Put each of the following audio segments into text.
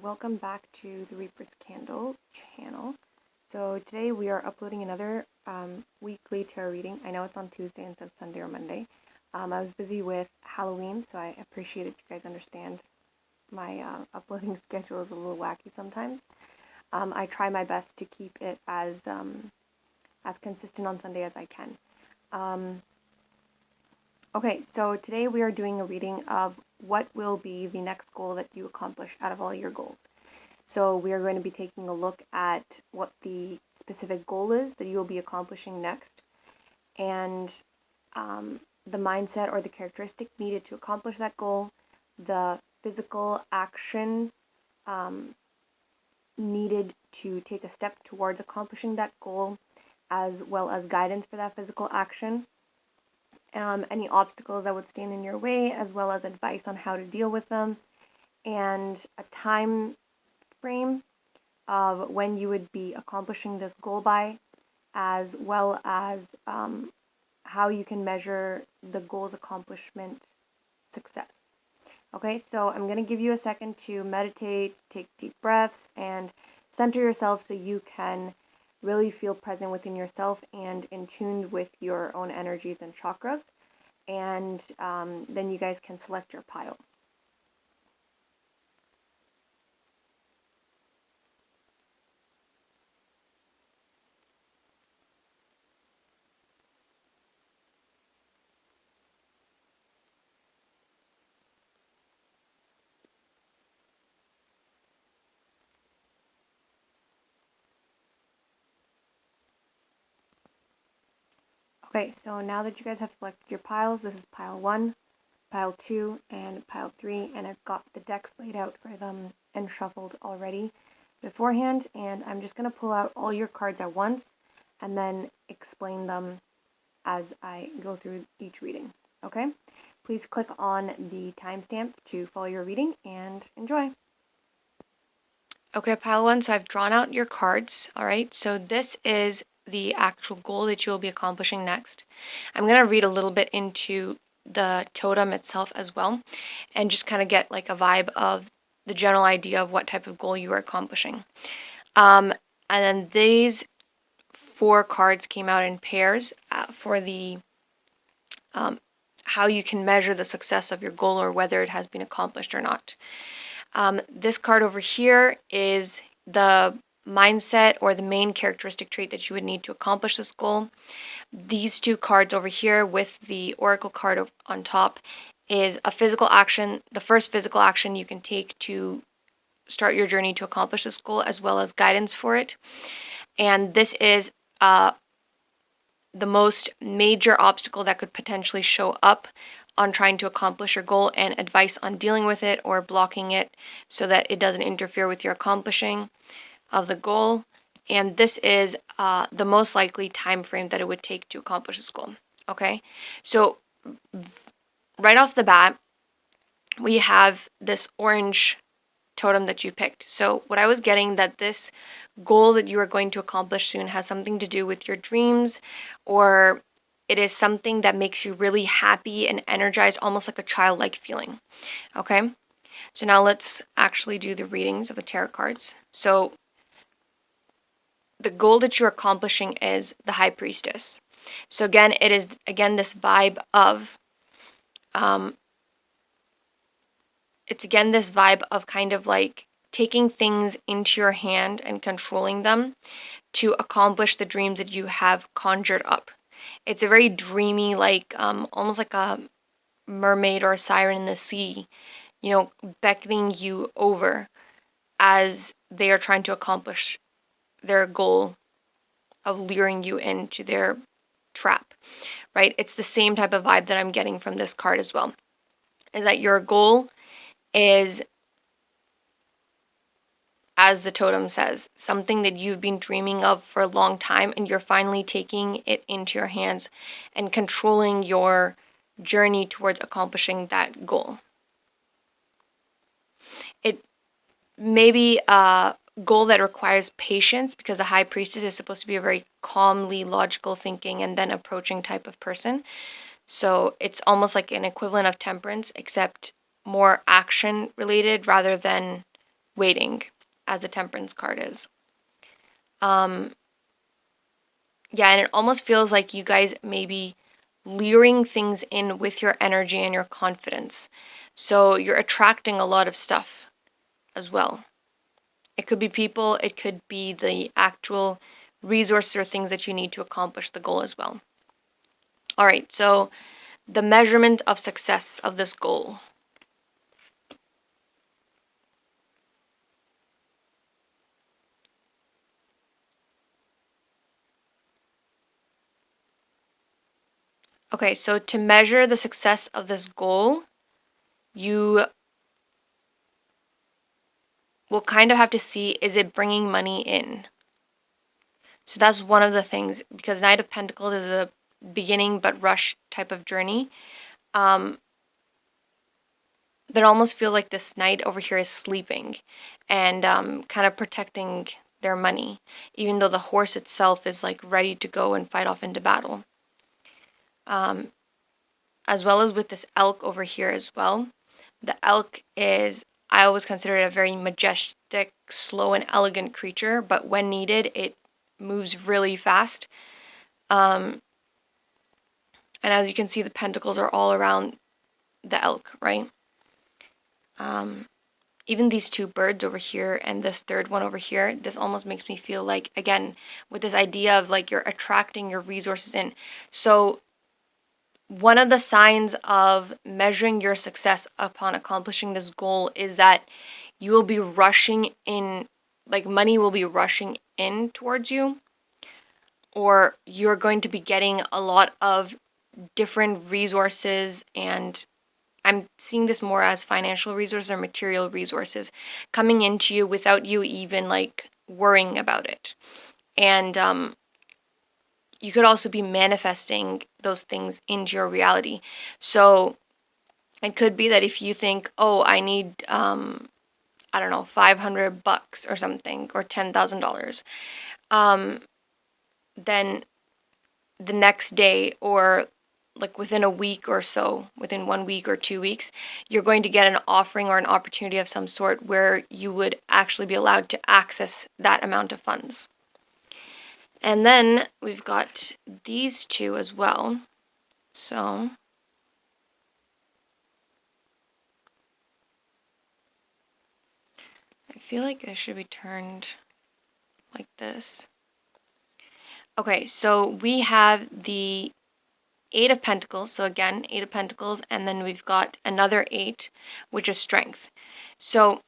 Welcome back to the Reaper's Candle channel. So today we are uploading another weekly tarot reading. I know it's on Tuesday instead of Sunday or Monday. I was busy with Halloween, so I appreciate it. You guys understand my uploading schedule is a little wacky sometimes. I try my best to keep it as consistent on Sunday as I can. Okay, so today we are doing a reading of what will be the next goal that you accomplish out of all your goals. So we are going to be taking a look at what the specific goal is that you will be accomplishing next, and the mindset or the characteristic needed to accomplish that goal, the physical action needed to take a step towards accomplishing that goal, as well as guidance for that physical action. Any obstacles that would stand in your way, as well as advice on how to deal with them, and a time frame of when you would be accomplishing this goal by, as well as how you can measure the goal's accomplishment success. Okay, so I'm going to give you a second to meditate, take deep breaths, and center yourself so you can really feel present within yourself and in tune with your own energies and chakras. And then you guys can select your piles. Okay, so now that you guys have selected your piles, this is pile 1, pile 2, and pile 3, and I've got the decks laid out for them and shuffled already beforehand, and I'm just going to pull out all your cards at once and then explain them as I go through each reading, okay? Please click on the timestamp to follow your reading and enjoy. Okay, pile 1, so I've drawn out your cards, all right? So this is the actual goal that you'll be accomplishing next. I'm going to read a little bit into the totem itself as well, and just kind of get like a vibe of the general idea of what type of goal you are accomplishing. And then these 4 cards came out in pairs for the how you can measure the success of your goal or whether it has been accomplished or not. This card over here is the mindset or the main characteristic trait that you would need to accomplish this goal. These 2 cards over here with the oracle card on top is a physical action, the first physical action you can take to start your journey to accomplish this goal, as well as guidance for it. And this is the most major obstacle that could potentially show up on trying to accomplish your goal, and advice on dealing with it or blocking it so that it doesn't interfere with your accomplishing of the goal. And this is the most likely time frame that it would take to accomplish this goal. Okay, so right off the bat, we have this orange totem that you picked. So what I was getting, that this goal that you are going to accomplish soon has something to do with your dreams, or it is something that makes you really happy and energized, almost like a childlike feeling. Okay, so now let's actually do the readings of the tarot cards. So the goal that you're accomplishing is the High Priestess. So again, it is this vibe of it's again this vibe of kind of like taking things into your hand and controlling them to accomplish the dreams that you have conjured up. It's a very dreamy, like almost like a mermaid or a siren in the sea, beckoning you over as they are trying to accomplish their goal of luring you into their trap, right? It's the same type of vibe that I'm getting from this card as well, is that your goal is, as the totem says, something that you've been dreaming of for a long time, and you're finally taking it into your hands and controlling your journey towards accomplishing that goal. It may be a goal that requires patience, because the High Priestess is supposed to be a very calmly logical thinking and then approaching type of person. So it's almost like an equivalent of Temperance, except more action related rather than waiting, as the Temperance card is. Yeah, and it almost feels like you guys may be luring things in with your energy and your confidence. So you're attracting a lot of stuff as well. It could be people, it could be the actual resources or things that you need to accomplish the goal as well. All right, so the measurement of success of this goal. Okay, so to measure the success of this goal, you will kind of have to see, is it bringing money in? So that's one of the things, because Knight of Pentacles is a beginning but rush type of journey. That almost feels like this knight over here is sleeping and kind of protecting their money, even though the horse itself is like ready to go and fight off into battle. As well as with this elk over here as well. The elk is, I always consider it a very majestic, slow, and elegant creature, but when needed, it moves really fast. And as you can see, the pentacles are all around the elk, right? Even these two birds over here and this third one over here, this almost makes me feel like, again, with this idea of like you're attracting your resources in. So one of the signs of measuring your success upon accomplishing this goal is that you will be rushing in, like money will be rushing in towards you, or you're going to be getting a lot of different resources, and I'm seeing this more as financial resources or material resources coming into you without you even like worrying about it. And you could also be manifesting those things into your reality. So it could be that if you think, oh, I need, I don't know, $500 or something, or $10,000, then the next day, or like within a week or so, within 1 week or 2 weeks, you're going to get an offering or an opportunity of some sort where you would actually be allowed to access that amount of funds. And then we've got these two as well. So I feel like this should be turned like this. Okay, so we have the Eight of Pentacles. So again, Eight of Pentacles, and then we've got another 8, which is Strength. So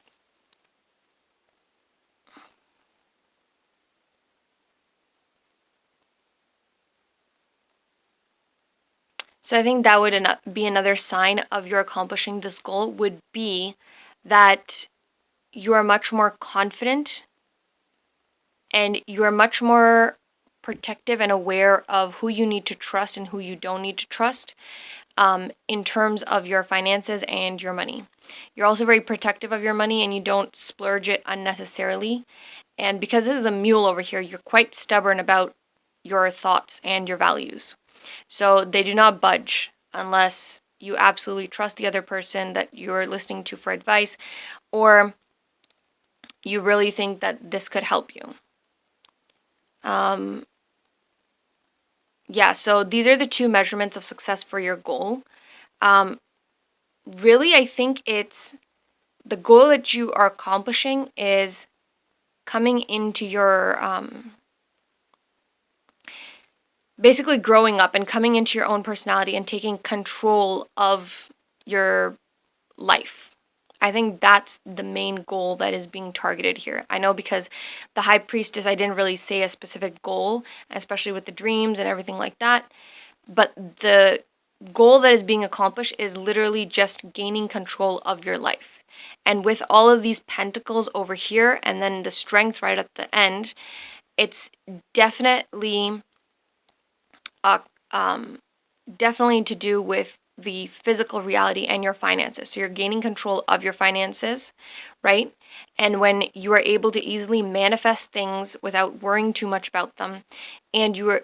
I think that would be another sign of your accomplishing this goal, would be that you are much more confident and you are much more protective and aware of who you need to trust and who you don't need to trust in terms of your finances and your money. You're also very protective of your money and you don't splurge it unnecessarily. And because this is a mule over here, you're quite stubborn about your thoughts and your values. So they do not budge unless you absolutely trust the other person that you're listening to for advice, or you really think that this could help you. Yeah, so these are the two measurements of success for your goal. Really, I think it's the goal that you are accomplishing is coming into your basically growing up and coming into your own personality and taking control of your life. I think that's the main goal that is being targeted here. I know because the High Priestess, I didn't really say a specific goal, especially with the dreams and everything like that. But the goal that is being accomplished is literally just gaining control of your life. And with all of these pentacles over here and then the strength right at the end, it's definitely definitely to do with the physical reality and your finances. So you're gaining control of your finances, right? And when you are able to easily manifest things without worrying too much about them, and you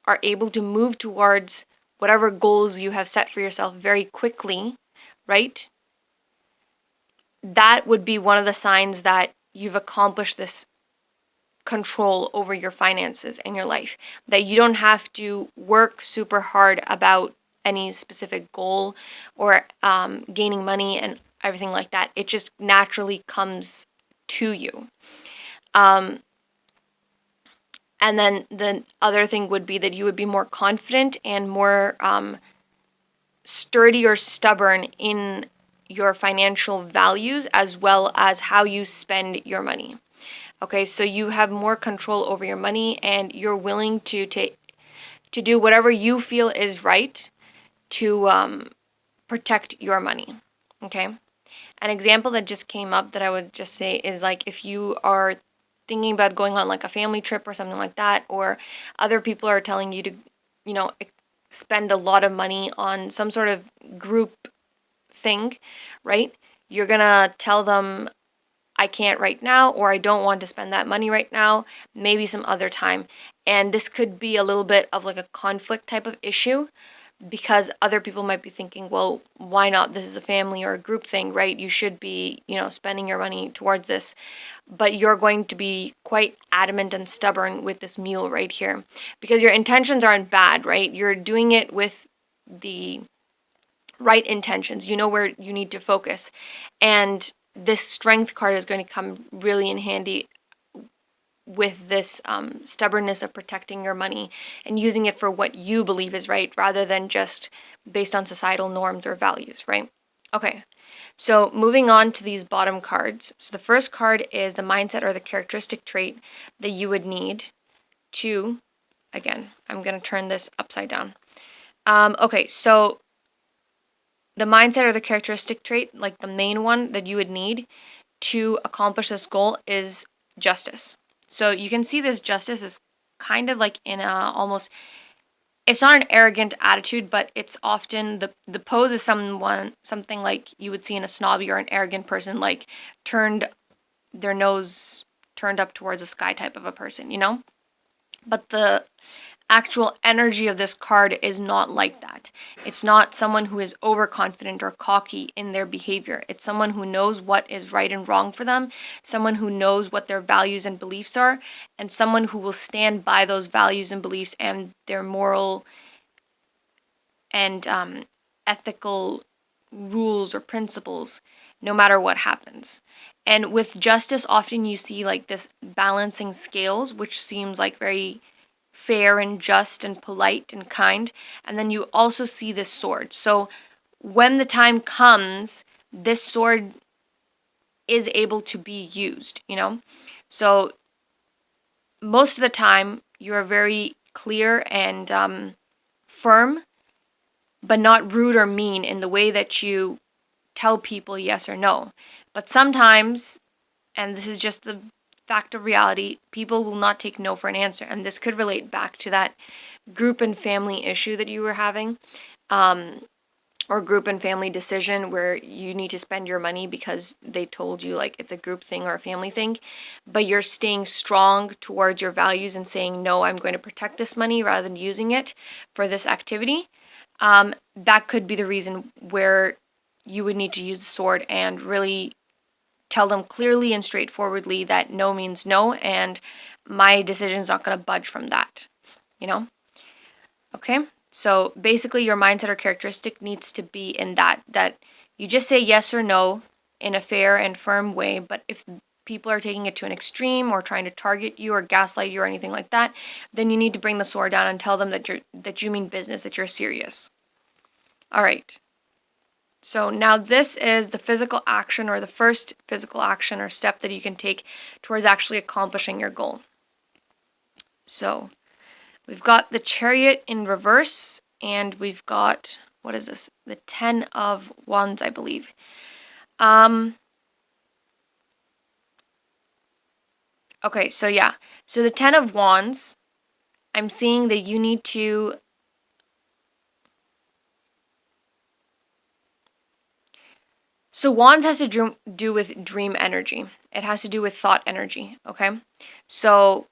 are able to move towards whatever goals you have set for yourself very quickly, right? that would be one of the signs that you've accomplished this control over your finances and your life, that you don't have to work super hard about any specific goal or gaining money and everything like that. It just naturally comes to you. And then the other thing would be that you would be more confident and more sturdy or stubborn in your financial values, as well as how you spend your money. Okay, so you have more control over your money, and you're willing to do whatever you feel is right to protect your money. Okay, an example that just came up that I would just say is like if you are thinking about going on like a family trip or something like that, or other people are telling you to, you know, spend a lot of money on some sort of group thing, right? You're gonna tell them, I can't right now, or I don't want to spend that money right now, maybe some other time. And this could be a little bit of like a conflict type of issue, because other people might be thinking, well, why not? This is a family or a group thing, right? You should be, you know, spending your money towards this. But you're going to be quite adamant and stubborn with this mule right here, because your intentions aren't bad, right? You're doing it with the right intentions. You know where you need to focus. And this strength card is going to come really in handy with this stubbornness of protecting your money and using it for what you believe is right, rather than just based on societal norms or values, right? Okay, so moving on to these bottom cards. So the first card is the mindset or the characteristic trait that you would need to, again, I'm going to turn this upside down. Okay, so the mindset or the characteristic trait, like the main one that you would need to accomplish this goal, is justice. So you can see this justice is kind of like in a almost, it's not an arrogant attitude, but it's often the pose is something like you would see in a snobby or an arrogant person, like their nose turned up towards the sky type of a person, you know? But the actual energy of this card is not like that. It's not someone who is overconfident or cocky in their behavior. It's someone who knows what is right and wrong for them, someone who knows what their values and beliefs are, and someone who will stand by those values and beliefs and their moral and ethical rules or principles, no matter what happens. And with justice, often you see like this balancing scales, which seems like very fair and just and polite and kind. And then you also see this sword. So when the time comes, this sword is able to be used, you know? So most of the time, you're very clear and firm, but not rude or mean in the way that you tell people yes or no. But sometimes, and this is just the fact of reality, people will not take no for an answer. And this could relate back to that group and family issue that you were having, or group and family decision where you need to spend your money because they told you like it's a group thing or a family thing, but you're staying strong towards your values and saying, no, I'm going to protect this money rather than using it for this activity. That could be the reason where you would need to use the sword and really tell them clearly and straightforwardly that no means no, and my decision's not going to budge from that, you know? Okay? So basically your mindset or characteristic needs to be in that you just say yes or no in a fair and firm way, but if people are taking it to an extreme or trying to target you or gaslight you or anything like that, then you need to bring the sword down and tell them that you mean business, that you're serious. All right. So now this is the physical action, or the first physical action or step that you can take towards actually accomplishing your goal. So we've got the Chariot in reverse, and we've got, what is this? The 10 of Wands, I believe. Okay, so yeah. So the 10 of Wands, I'm seeing that you need to So Wands has to do with dream energy. It has to do with thought energy, okay? So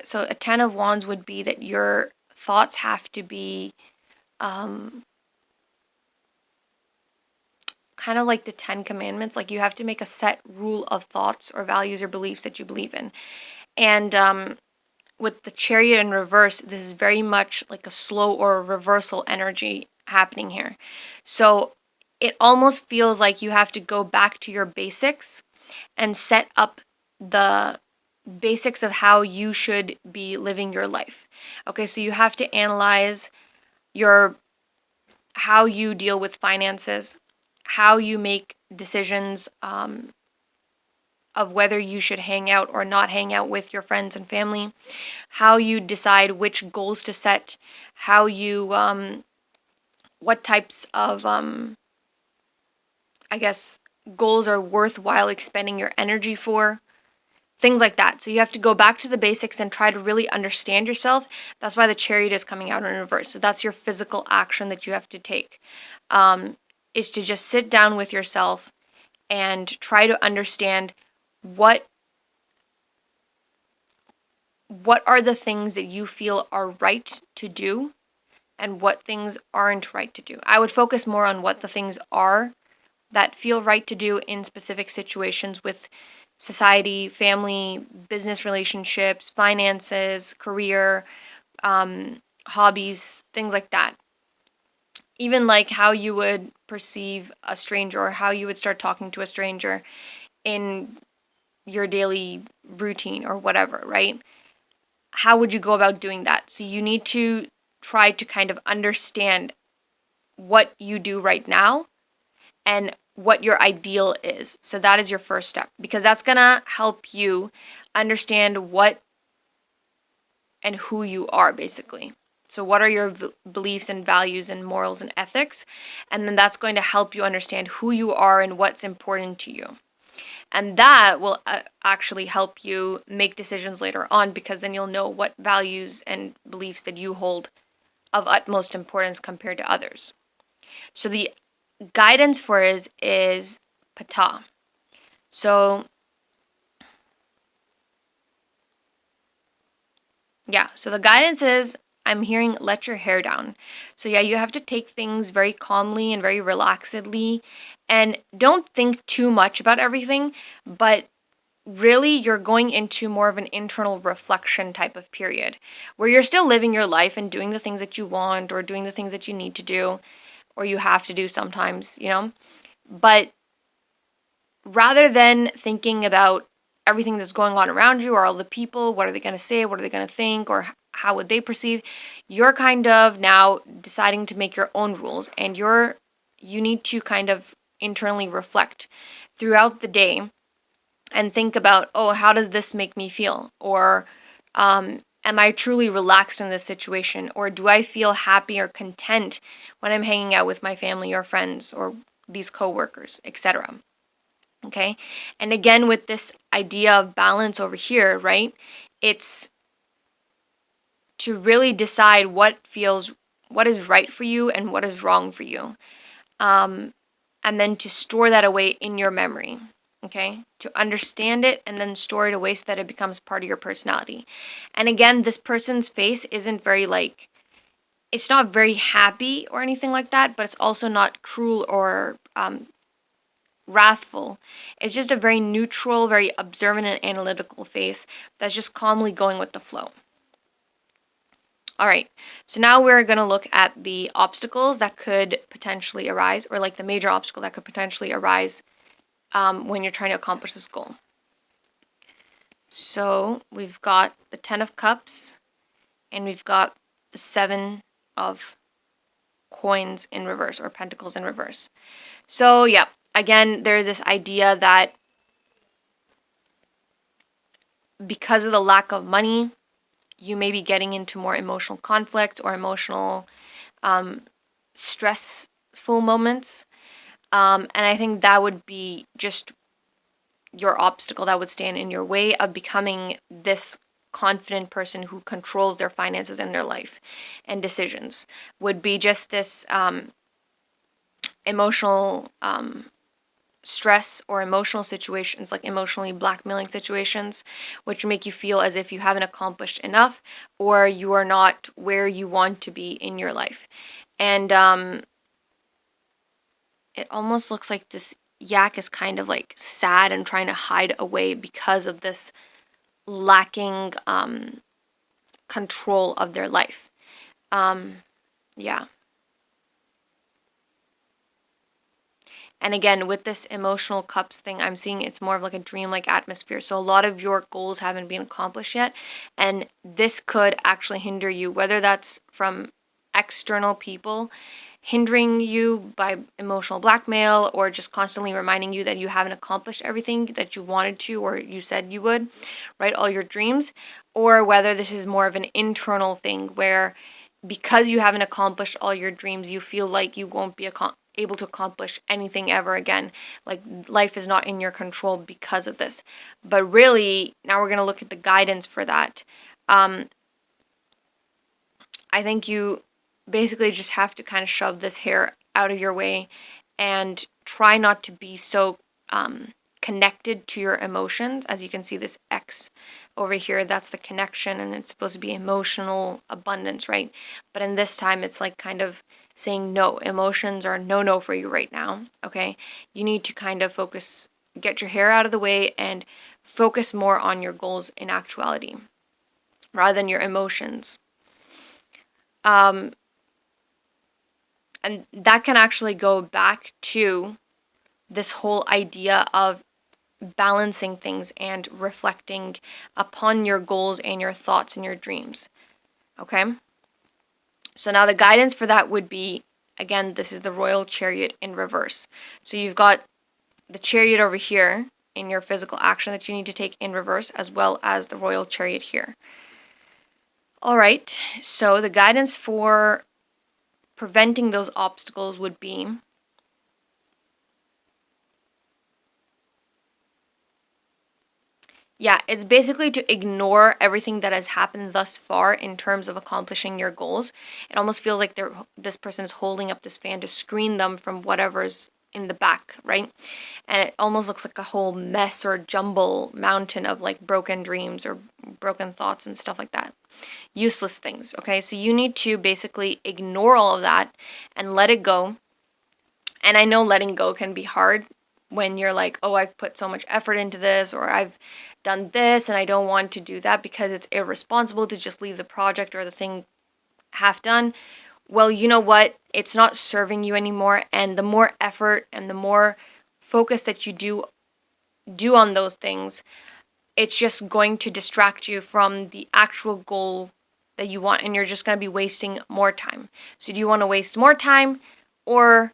so a 10 of Wands would be that your thoughts have to be kind of like the 10 Commandments. Like, you have to make a set rule of thoughts or values or beliefs that you believe in. And with the Chariot in reverse, this is very much like a slow or a reversal energy happening here. So it almost feels like you have to go back to your basics and set up the basics of how you should be living your life. Okay, so you have to analyze how you deal with finances, how you make decisions of whether you should hang out or not hang out with your friends and family, how you decide which goals to set, how you what types of I guess goals are worthwhile expending your energy for, things like that. So you have to go back to the basics and try to really understand yourself. That's why the Chariot is coming out in reverse. So that's your physical action that you have to take, is to just sit down with yourself and try to understand what are the things that you feel are right to do and what things aren't right to do. I would focus more on what the things are that feel right to do in specific situations with society, family, business relationships, finances, career, hobbies, things like that. Even like how you would perceive a stranger or how you would start talking to a stranger in your daily routine or whatever, right? How would you go about doing that? So you need to try to kind of understand what you do right now and what your ideal is. So that is your first step, because that's going to help you understand what and who you are, basically. So what are your beliefs and values and morals and ethics? And then that's going to help you understand who you are and what's important to you. And that will actually help you make decisions later on, because then you'll know what values and beliefs that you hold of utmost importance compared to others. So the guidance for is Ptah. So yeah, so the guidance is, I'm hearing, let your hair down. So yeah, you have to take things very calmly and very relaxedly, and don't think too much about everything, but really you're going into more of an internal reflection type of period where you're still living your life and doing the things that you want or doing the things that you need to do or you have to do sometimes, but rather than thinking about everything that's going on around you or all the people, what are they going to say, what are they going to think, or how would they perceive, you're kind of now deciding to make your own rules, and you need to kind of internally reflect throughout the day and think about, oh, how does this make me feel? Or am I truly relaxed in this situation? Or do I feel happy or content when I'm hanging out with my family or friends or these coworkers, etc.? Okay? And again, with this idea of balance over here, right? It's to really decide what is right for you and what is wrong for you. And then to store that away in your memory. Okay, to understand it and then store it away so that it becomes part of your personality. And again, this person's face isn't very it's not very happy or anything like that, but it's also not cruel or wrathful. It's just a very neutral, very observant and analytical face that's just calmly going with the flow. All right, so now we're going to look at the obstacles that could potentially arise, or like the major obstacle that could potentially arise when you're trying to accomplish this goal. So we've got the 10 of Cups, and we've got the 7 of Coins in reverse, or Pentacles in reverse. So yeah, again, there's this idea that because of the lack of money, you may be getting into more emotional conflict or emotional stressful moments. And I think that would be just your obstacle that would stand in your way of becoming this confident person who controls their finances and their life and decisions, would be just this emotional stress or emotional situations, like emotionally blackmailing situations, which make you feel as if you haven't accomplished enough or you are not where you want to be in your life. And it almost looks like this yak is kind of like sad and trying to hide away because of this lacking control of their life. Yeah. And again, with this emotional cups thing, I'm seeing it's more of like a dreamlike atmosphere. So a lot of your goals haven't been accomplished yet. And this could actually hinder you, whether that's from external people hindering you by emotional blackmail or just constantly reminding you that you haven't accomplished everything that you wanted to or you said you would, right? All your dreams. Or whether this is more of an internal thing where because you haven't accomplished all your dreams, you feel like you won't be able to accomplish anything ever again. Like life is not in your control because of this. But really, now we're going to look at the guidance for that. I think you basically just have to kind of shove this hair out of your way and try not to be so connected to your emotions. As you can see, this X over here, that's the connection, and it's supposed to be emotional abundance, right? But in this time, it's like kind of saying no. Emotions are no for you right now, okay? You need to kind of focus, get your hair out of the way, and focus more on your goals in actuality rather than your emotions. And that can actually go back to this whole idea of balancing things and reflecting upon your goals and your thoughts and your dreams. Okay? So now the guidance for that would be, again, this is the Royal Chariot in reverse. So you've got the Chariot over here in your physical action that you need to take in reverse, as well as the Royal Chariot here. All right, so the guidance for preventing those obstacles would be it's basically to ignore everything that has happened thus far in terms of accomplishing your goals. It almost feels like this person is holding up this fan to screen them from whatever's in the back, right? And it almost looks like a whole mess or jumble mountain of like broken dreams or broken thoughts and stuff like that. Useless things, okay? So you need to basically ignore all of that and let it go. And I know letting go can be hard when you're like, oh, I've put so much effort into this, or I've done this and I don't want to do that because it's irresponsible to just leave the project or the thing half done. Well, you know what? It's not serving you anymore, and the more effort and the more focus that you do on those things, it's just going to distract you from the actual goal that you want, and you're just going to be wasting more time. So do you want to waste more time, or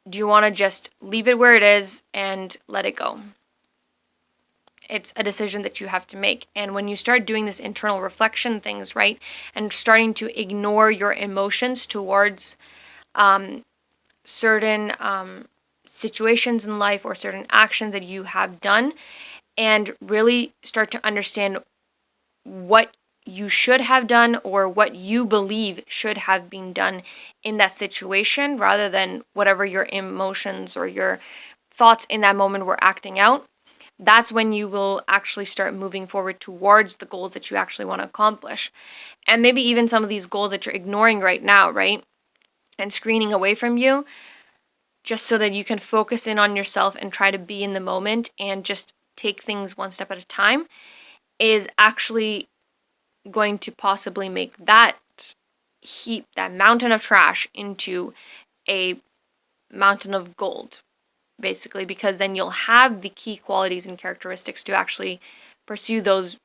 do you want to just leave it where it is and let it go? It's a decision that you have to make. And when you start doing this internal reflection things, right, and starting to ignore your emotions towards certain situations in life or certain actions that you have done, and really start to understand what you should have done or what you believe should have been done in that situation, rather than whatever your emotions or your thoughts in that moment were acting out, that's when you will actually start moving forward towards the goals that you actually want to accomplish. And maybe even some of these goals that you're ignoring right now, right? And screening away from you, just so that you can focus in on yourself and try to be in the moment and just take things one step at a time, is actually going to possibly make that heap, that mountain of trash, into a mountain of gold, basically, because then you'll have the key qualities and characteristics to actually pursue those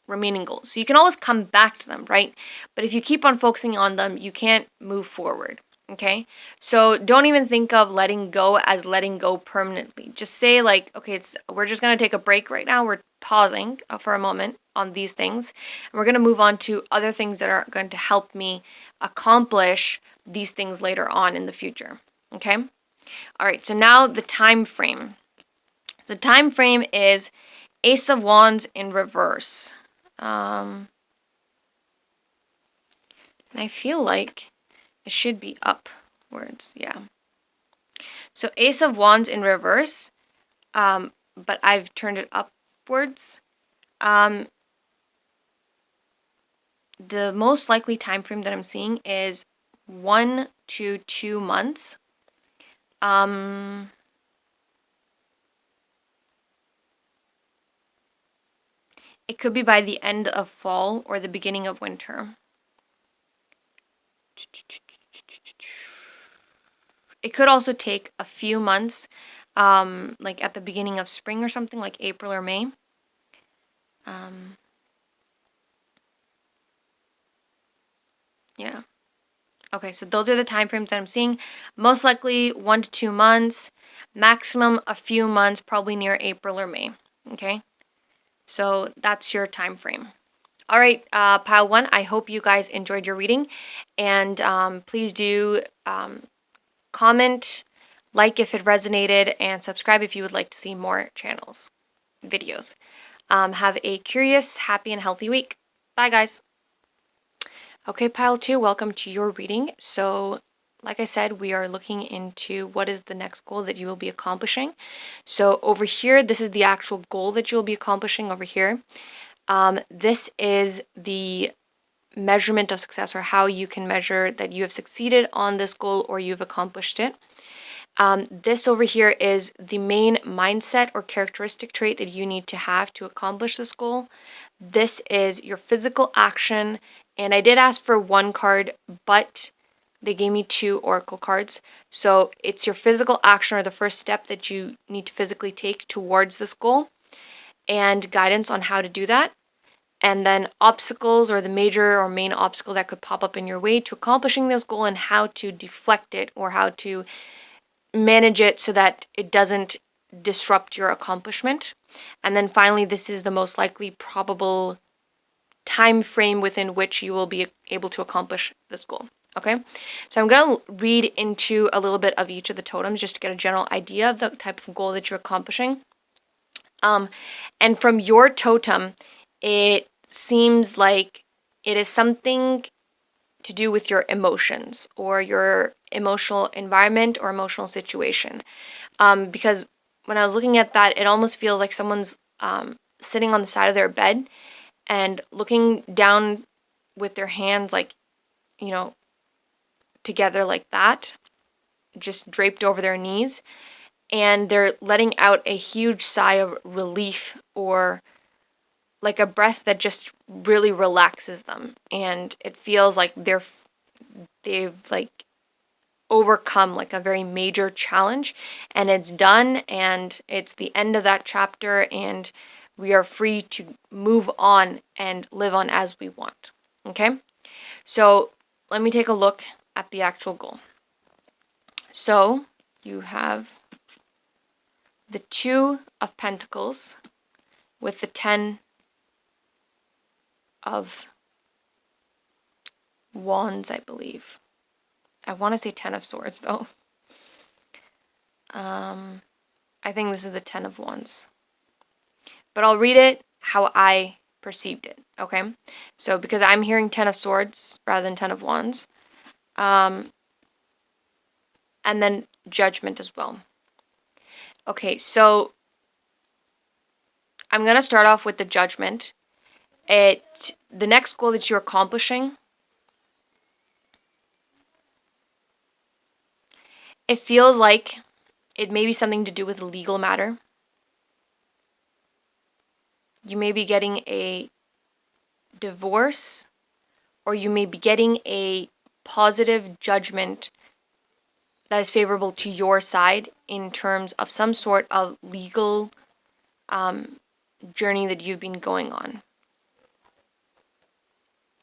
remaining goals. So you can always come back to them, right? But if you keep on focusing on them, you can't move forward. Okay, so don't even think of letting go as letting go permanently. Just say like, okay, we're just gonna take a break right now. We're pausing for a moment on these things, and we're gonna move on to other things that are going to help me accomplish these things later on in the future. Okay, all right. So now the time frame. The time frame is Ace of Wands in reverse. And I feel like it should be upwards, yeah. So Ace of Wands in reverse, but I've turned it upwards. The most likely time frame that I'm seeing is 1 to 2 months. It could be by the end of fall or the beginning of winter. It could also take a few months, like at the beginning of spring or something, like April or May. Yeah. Okay, so those are the time frames that I'm seeing. Most likely 1 to 2 months, maximum a few months, probably near April or May. Okay, so that's your time frame. All right, pile one, I hope you guys enjoyed your reading, and please do comment, like if it resonated, and subscribe if you would like to see more videos. Have a curious, happy, and healthy week. Bye, guys. Okay, pile two, welcome to your reading. So, like I said, we are looking into what is the next goal that you will be accomplishing. So over here, this is the actual goal that you'll be accomplishing over here. This is the measurement of success, or how you can measure that you have succeeded on this goal or you've accomplished it. This over here is the main mindset or characteristic trait that you need to have to accomplish this goal. This is your physical action, and I did ask for one card, but they gave me 2 oracle cards. So it's your physical action, or the first step that you need to physically take towards this goal, and guidance on how to do that. And then obstacles, or the major or main obstacle that could pop up in your way to accomplishing this goal, and how to deflect it, or how to manage it so that it doesn't disrupt your accomplishment. And then finally, this is the most likely probable time frame within which you will be able to accomplish this goal. Okay, so I'm going to read into a little bit of each of the totems just to get a general idea of the type of goal that you're accomplishing. And from your totem, it seems like it is something to do with your emotions, or your emotional environment or emotional situation. Because when I was looking at that, it almost feels like someone's sitting on the side of their bed and looking down with their hands, like, you know, together like that, just draped over their knees, and they're letting out a huge sigh of relief, or like a breath that just really relaxes them, and it feels like they've like overcome like a very major challenge, and it's done, and it's the end of that chapter, and we are free to move on and live on as we want. Okay, so let me take a look at the actual goal. So you have the 2 of Pentacles with the 10 of Wands, I believe. I want to say 10 of Swords, though. I think this is the 10 of Wands. But I'll read it how I perceived it, okay? So because I'm hearing 10 of Swords rather than 10 of Wands. And then Judgment as well. Okay, so I'm going to start off with the Judgment. The next goal that you're accomplishing, it feels like it may be something to do with a legal matter. You may be getting a divorce, or you may be getting a positive judgment that is favorable to your side in terms of some sort of legal journey that you've been going on.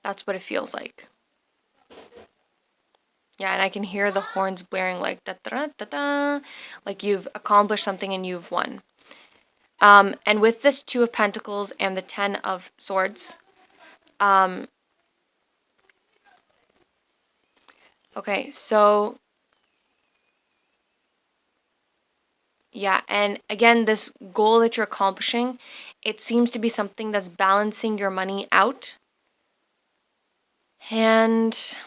That's what it feels like. Yeah, and I can hear the horns blaring like da-da-da-da, like you've accomplished something and you've won. And with this 2 of Pentacles and the 10 of Swords, okay, so yeah, and again, this goal that you're accomplishing, it seems to be something that's balancing your money out, and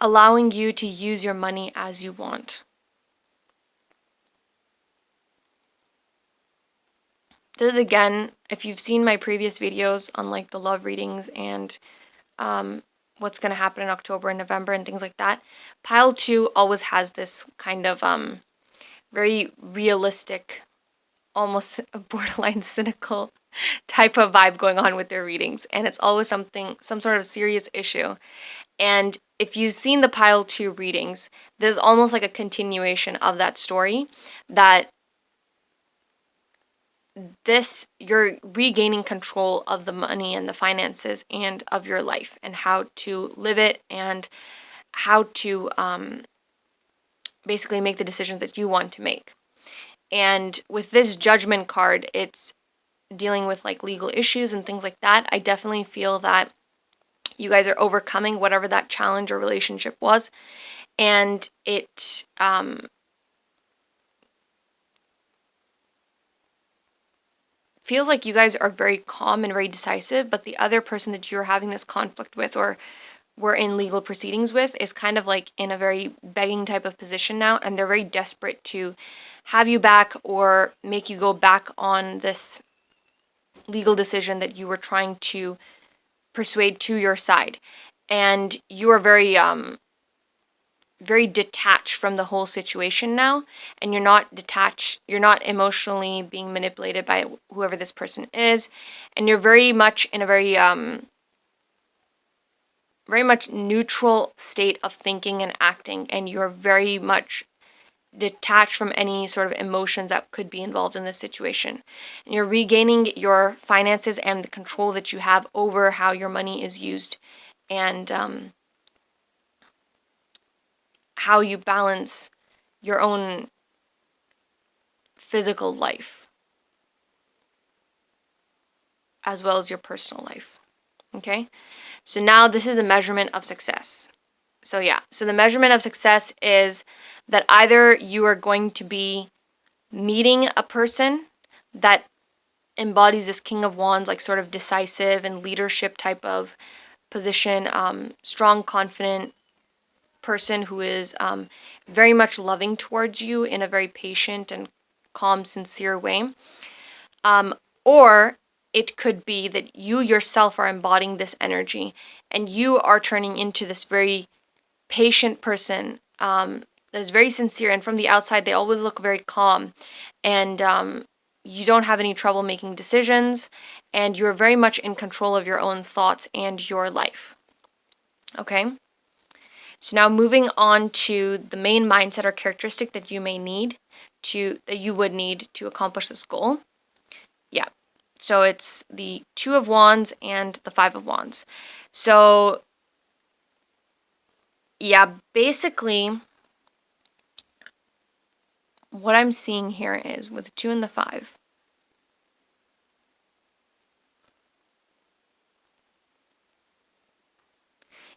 allowing you to use your money as you want. This is, again, if you've seen my previous videos on like the love readings and what's going to happen in October and November and things like that. Pile 2 always has this kind of very realistic, almost borderline cynical type of vibe going on with their readings, and it's always some sort of serious issue. And if you've seen the Pile 2 readings, there's almost like a continuation of that story, that you're regaining control of the money and the finances and of your life, and how to live it, and how to basically make the decisions that you want to make. And with this Judgment card, it's dealing with like legal issues and things like that. I definitely feel that you guys are overcoming whatever that challenge or relationship was, and it feels like you guys are very calm and very decisive, but the other person that you're having this conflict with, or were in legal proceedings with, is kind of like in a very begging type of position now, and they're very desperate to have you back or make you go back on this legal decision that you were trying to persuade to your side. And you are very very detached from the whole situation now, and you're not detached, you're not emotionally being manipulated by whoever this person is, and you're very much in a very much neutral state of thinking and acting, and you're very much detached from any sort of emotions that could be involved in this situation. And you're regaining your finances and the control that you have over how your money is used, and how you balance your own physical life as well as your personal life. Okay? So now this is the measurement of success. So yeah, so the measurement of success is that either you are going to be meeting a person that embodies this King of Wands, like sort of decisive and leadership type of position, strong, confident person who is very much loving towards you in a very patient and calm, sincere way. Or it could be that you yourself are embodying this energy, and you are turning into this very patient person that is very sincere, and from the outside they always look very calm, and you don't have any trouble making decisions, and you're very much in control of your own thoughts and your life. Okay? So now moving on to the main mindset or characteristic that you would need to accomplish this goal. Yeah. So it's the Two of Wands and the Five of Wands. So yeah, basically what I'm seeing here is with the 2 and the 5.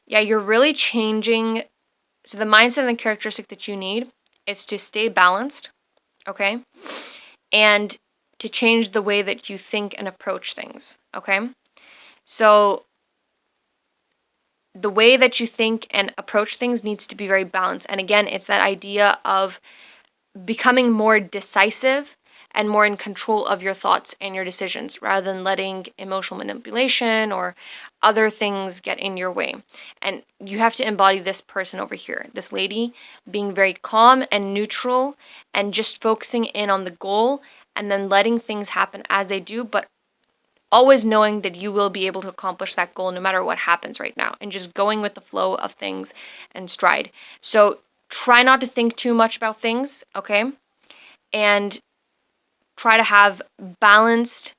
Yeah, you're really changing. So the mindset and the characteristic that you need is to stay balanced, okay? And to change the way that you think and approach things, okay? So the way that you think and approach things needs to be very balanced. And again, it's that idea of becoming more decisive and more in control of your thoughts and your decisions, rather than letting emotional manipulation or other things get in your way. And you have to embody this person over here, this lady, being very calm and neutral and just focusing in on the goal, and then letting things happen as they do, but always knowing that you will be able to accomplish that goal no matter what happens right now, and just going with the flow of things and stride. So try not to think too much about things, okay? And try to have balanced,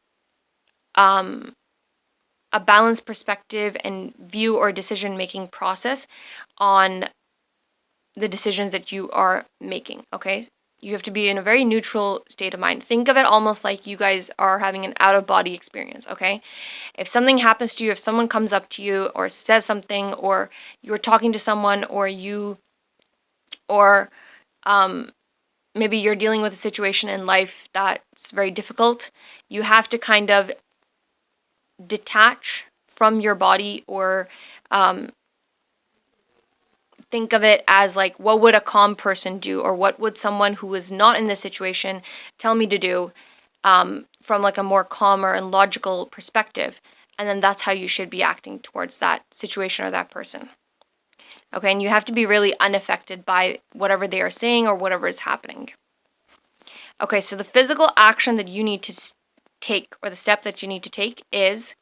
a balanced perspective and view or decision-making process on the decisions that you are making, okay? You have to be in a very neutral state of mind. Think of it almost like you guys are having an out-of-body experience, okay? If something happens to you, if someone comes up to you or says something, or you're talking to someone, or maybe you're dealing with a situation in life that's very difficult, you have to kind of detach from your body, or think of it as like, what would a calm person do, or what would someone who is not in this situation tell me to do, from like a more calmer and logical perspective. and then that's how you should be acting towards that situation or that person. Okay, and you have to be really unaffected by whatever they are saying or whatever is happening. Okay, so the physical action that you need to take, or the step that you need to take, is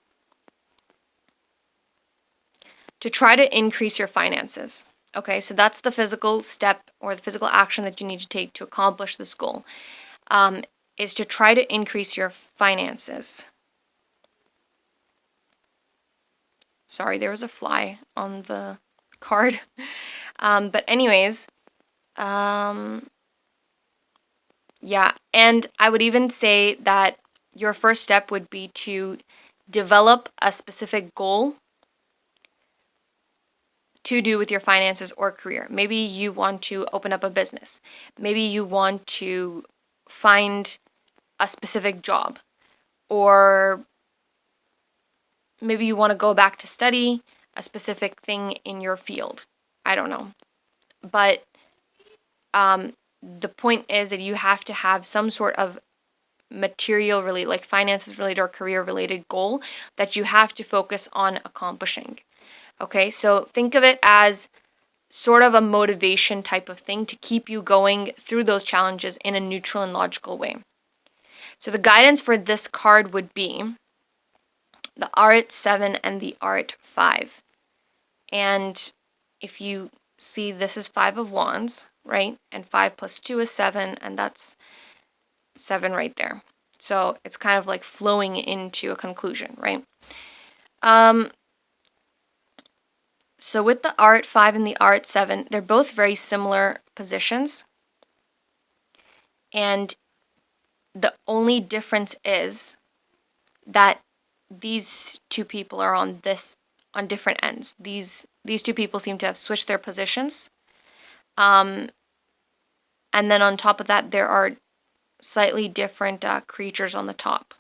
to try to increase your finances. Okay, so that's the physical step or the physical action that you need to take to accomplish this goal, is to try to increase your finances. Sorry, there was a fly on the card. But anyways, yeah, and I would even say that your first step would be to develop a specific goal to do with your finances or career. Maybe you want to open up a business. Maybe you want to find a specific job, or maybe you want to go back to study a specific thing in your field. I don't know. But the point is that you have to have some sort of material related, like finances related or career related goal that you have to focus on accomplishing. Okay, so think of it as sort of a motivation type of thing to keep you going through those challenges in a neutral and logical way. So the guidance for this card would be the Art 7 and the Art 5. And if you see, this is 5 of Wands, right? And 5 plus 2 is 7, and that's 7 right there. So it's kind of like flowing into a conclusion, right? So with the Art 5 and the Art 7, they're both very similar positions. And the only difference is that these two people are on different ends. These two people seem to have switched their positions. And then on top of that, there are slightly different creatures on the top.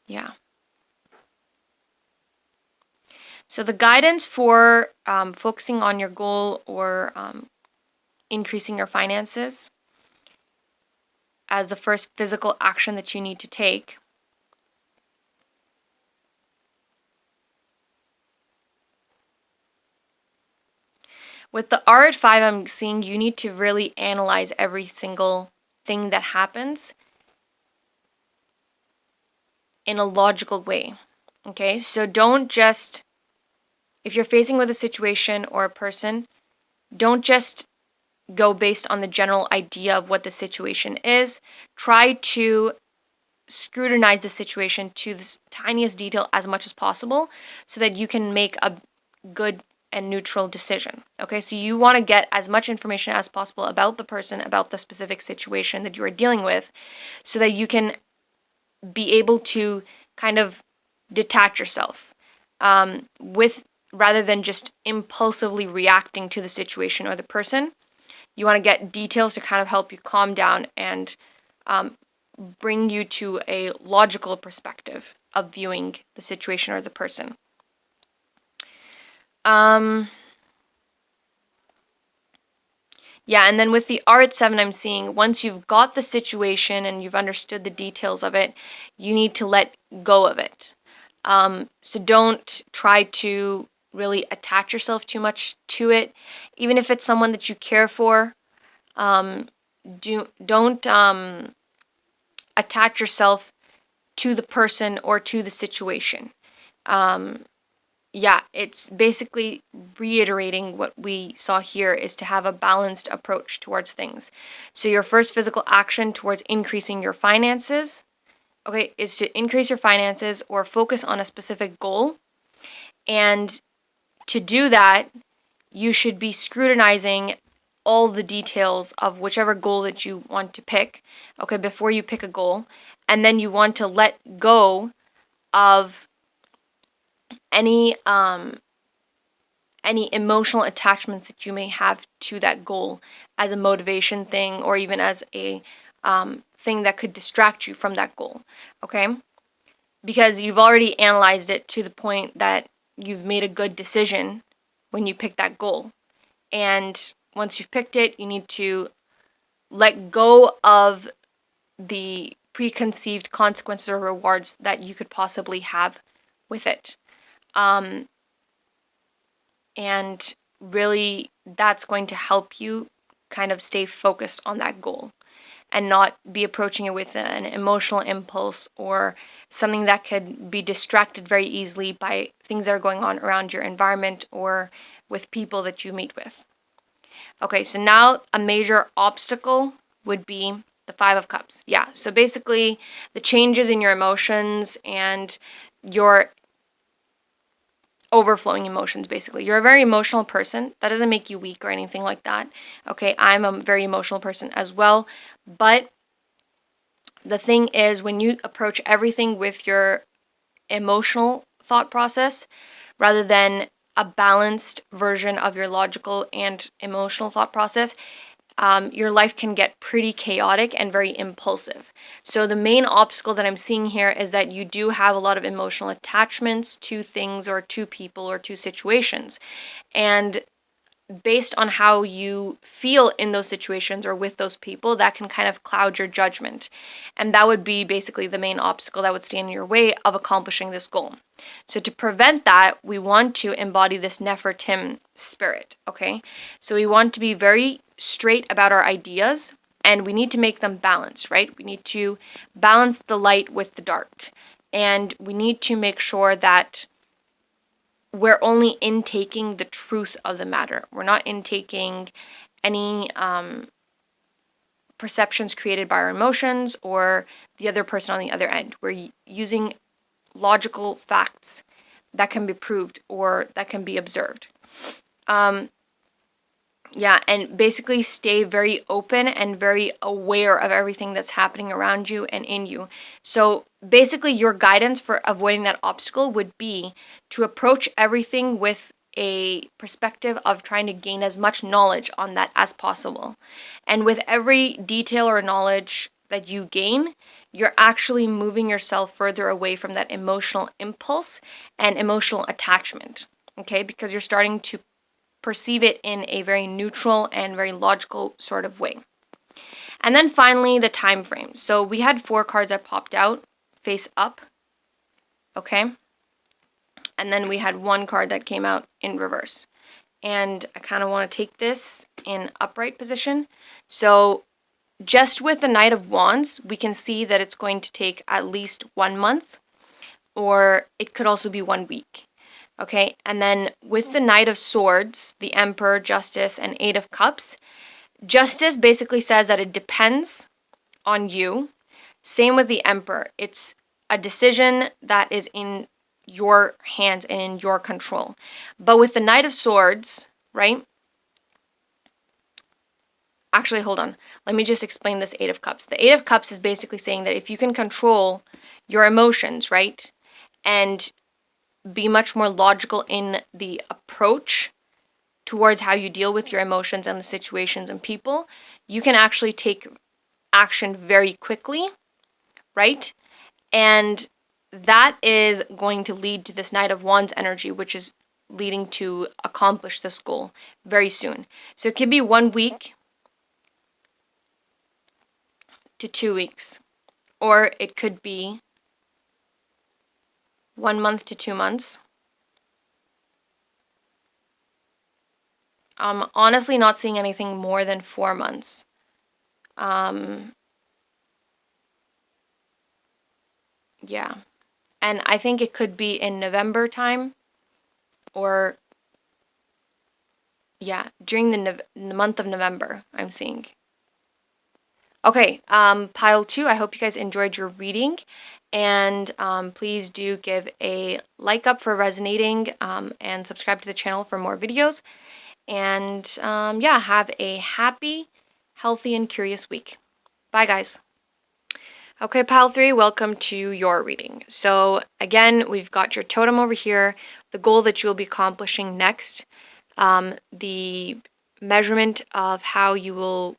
Yeah. So the guidance for focusing on your goal or increasing your finances as the first physical action that you need to take with the Art 5, I'm seeing you need to really analyze every single thing that happens in a logical way. Okay, so don't just, if you're facing with a situation or a person, don't just go based on the general idea of what the situation is. Try to scrutinize the situation to the tiniest detail as much as possible so that you can make a good and neutral decision. Okay, so you want to get as much information as possible about the person, about the specific situation that you are dealing with, so that you can be able to kind of detach yourself rather than just impulsively reacting to the situation or the person. You want to get details to kind of help you calm down and bring you to a logical perspective of viewing the situation or the person. Yeah, and then with the Art 7, I'm seeing once you've got the situation and you've understood the details of it, you need to let go of it. So don't try to really attach yourself too much to it, even if it's someone that you care for. Don't attach yourself to the person or to the situation. Yeah, it's basically reiterating what we saw here, is to have a balanced approach towards things. So your first physical action towards increasing your finances, okay, is to increase your finances or focus on a specific goal. And to do that, you should be scrutinizing all the details of whichever goal that you want to pick, okay, before you pick a goal. And then you want to let go of any emotional attachments that you may have to that goal as a motivation thing, or even as a thing that could distract you from that goal, okay? Because you've already analyzed it to the point that you've made a good decision when you pick that goal. And once you've picked it, you need to let go of the preconceived consequences or rewards that you could possibly have with it. And really, that's going to help you kind of stay focused on that goal and not be approaching it with an emotional impulse or something that could be distracted very easily by things that are going on around your environment or with people that you meet with. Okay, so now a major obstacle would be the Five of Cups. Yeah, so basically the changes in your emotions and your overflowing emotions, basically. You're a very emotional person. That doesn't make you weak or anything like that. Okay, I'm a very emotional person as well. But the thing is, when you approach everything with your emotional thought process rather than a balanced version of your logical and emotional thought process, your life can get pretty chaotic and very impulsive. So the main obstacle that I'm seeing here is that you do have a lot of emotional attachments to things or to people or to situations. And based on how you feel in those situations or with those people, that can kind of cloud your judgment. And that would be basically the main obstacle that would stand in your way of accomplishing this goal. So to prevent that, we want to embody this Nefertim spirit, okay? So we want to be very straight about our ideas, and we need to make them balanced, right? We need to balance the light with the dark. And we need to make sure that we're only intaking the truth of the matter. We're not intaking any perceptions created by our emotions or the other person on the other end. We're using logical facts that can be proved or that can be observed. And basically stay very open and very aware of everything that's happening around you and in you. So basically your guidance for avoiding that obstacle would be to approach everything with a perspective of trying to gain as much knowledge on that as possible. And with every detail or knowledge that you gain, you're actually moving yourself further away from that emotional impulse and emotional attachment, okay? Because you're starting to perceive it in a very neutral and very logical sort of way. And then finally, the time frame. So we had 4 cards that popped out face up, okay? And then we had 1 card that came out in reverse. And I kind of want to take this in upright position. So just with the Knight of Wands, we can see that it's going to take at least 1 month, or it could also be 1 week. Okay, and then with the Knight of Swords, the Emperor, Justice, and 8 of Cups, Justice basically says that it depends on you. Same with the Emperor. It's a decision that is in your hands and in your control. But with the Knight of Swords, right? Actually, hold on. Let me just explain this 8 of Cups. The 8 of Cups is basically saying that if you can control your emotions, right? And be much more logical in the approach towards how you deal with your emotions and the situations and people, you can actually take action very quickly, right? And that is going to lead to this Knight of Wands energy, which is leading to accomplish this goal very soon. So it could be 1 week to 2 weeks, or it could be 1 month to 2 months. I'm honestly not seeing anything more than 4 months. Yeah. And I think it could be in November time, or yeah, during the month of November, I'm seeing. Okay, pile 2, I hope you guys enjoyed your reading, and please do give a like up for resonating, and subscribe to the channel for more videos, and yeah, have a happy, healthy, and curious week. Bye, guys. Okay, pile 3, welcome to your reading. So again, we've got your totem over here, the goal that you will be accomplishing next, the measurement of how you will